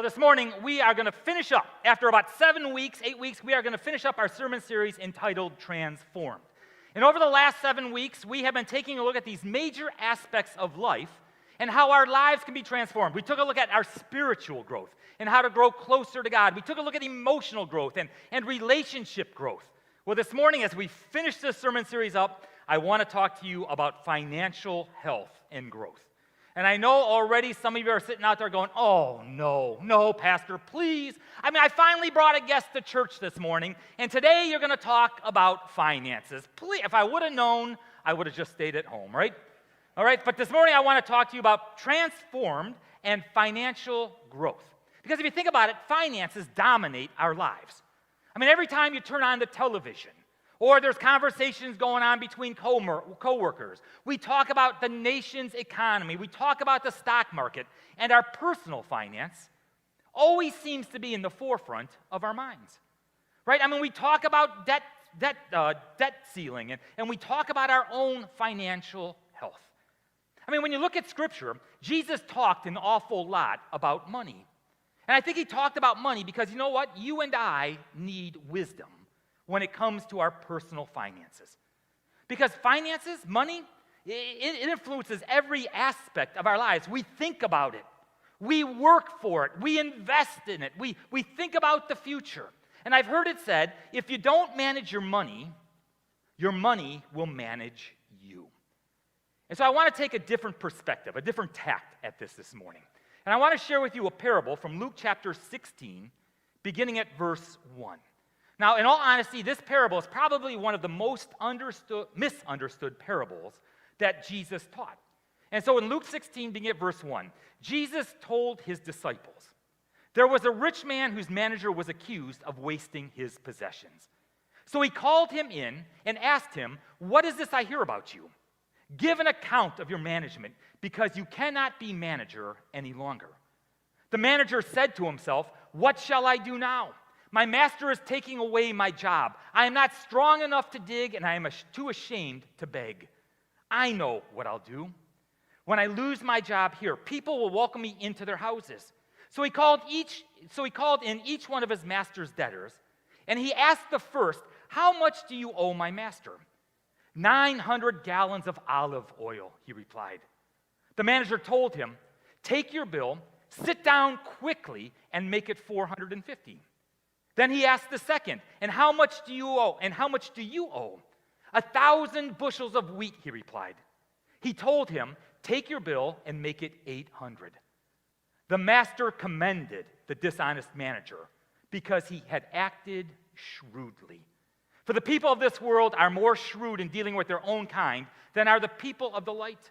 This morning we are going to finish up, after about 7 weeks, 8 weeks, we are going to finish up our sermon series entitled Transformed. And over the last 7 weeks, we have been taking a look at these major aspects of life and how our lives can be transformed. We took a look at our spiritual growth and how to grow closer to God. We took a look at emotional growth and relationship growth. Well, this morning, as we finish this sermon series up, I want to talk to you about financial health and growth. And I know already some of you are sitting out there going, oh, no, Pastor, please. I finally brought a guest to church this morning, and today you're going to talk about finances. Please, if I would have known, I would have just stayed at home, right? All right, but this morning I want to talk to you about transformed and financial growth. Because if you think about it, finances dominate our lives. Every time you turn on the television, or there's conversations going on between coworkers, we talk about the nation's economy, we talk about the stock market, and our personal finance always seems to be in the forefront of our minds, right? We talk about debt ceiling, and we talk about our own financial health. When you look at Scripture, Jesus talked an awful lot about money. And I think he talked about money because, you know what? You and I need wisdom when it comes to our personal finances. Because finances, money, it influences every aspect of our lives. We think about it. We work for it. We invest in it. We think about the future. And I've heard it said, if you don't manage your money will manage you. And so I want to take a different perspective, a different tact at this morning. And I want to share with you a parable from Luke chapter 16, beginning at verse 1. Now, in all honesty, this parable is probably one of the most misunderstood parables that Jesus taught. And so in Luke 16, beginning at verse 1, Jesus told his disciples, there was a rich man whose manager was accused of wasting his possessions. So he called him in and asked him, what is this I hear about you? Give an account of your management, because you cannot be manager any longer. The manager said to himself, what shall I do now? My master is taking away my job. I am not strong enough to dig, and I am too ashamed to beg. I know what I'll do. When I lose my job here, people will welcome me into their houses. So he called in each one of his master's debtors, and he asked the first, how much do you owe my master? 900 gallons of olive oil, he replied. The manager told him, take your bill, sit down quickly, and make it 450. Then he asked the second, and how much do you owe? And how much do you owe? 1,000 bushels of wheat, he replied. He told him, take your bill and make it 800. The master commended the dishonest manager because he had acted shrewdly. For the people of this world are more shrewd in dealing with their own kind than are the people of the light.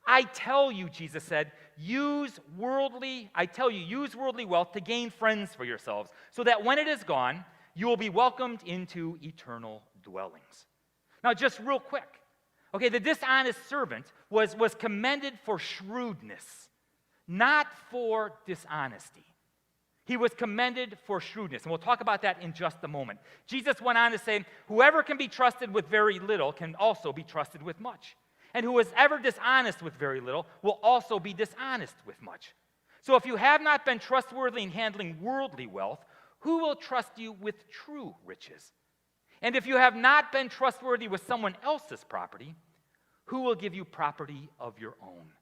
I tell you, Jesus said, use worldly wealth to gain friends for yourselves, so that when it is gone, you will be welcomed into eternal dwellings. Now, just real quick, the dishonest servant was commended for shrewdness, not for dishonesty. He was commended for shrewdness, and we'll talk about that in just a moment. Jesus went on to say, whoever can be trusted with very little can also be trusted with much. And who is ever dishonest with very little will also be dishonest with much. So if you have not been trustworthy in handling worldly wealth, who will trust you with true riches? And if you have not been trustworthy with someone else's property, who will give you property of your own?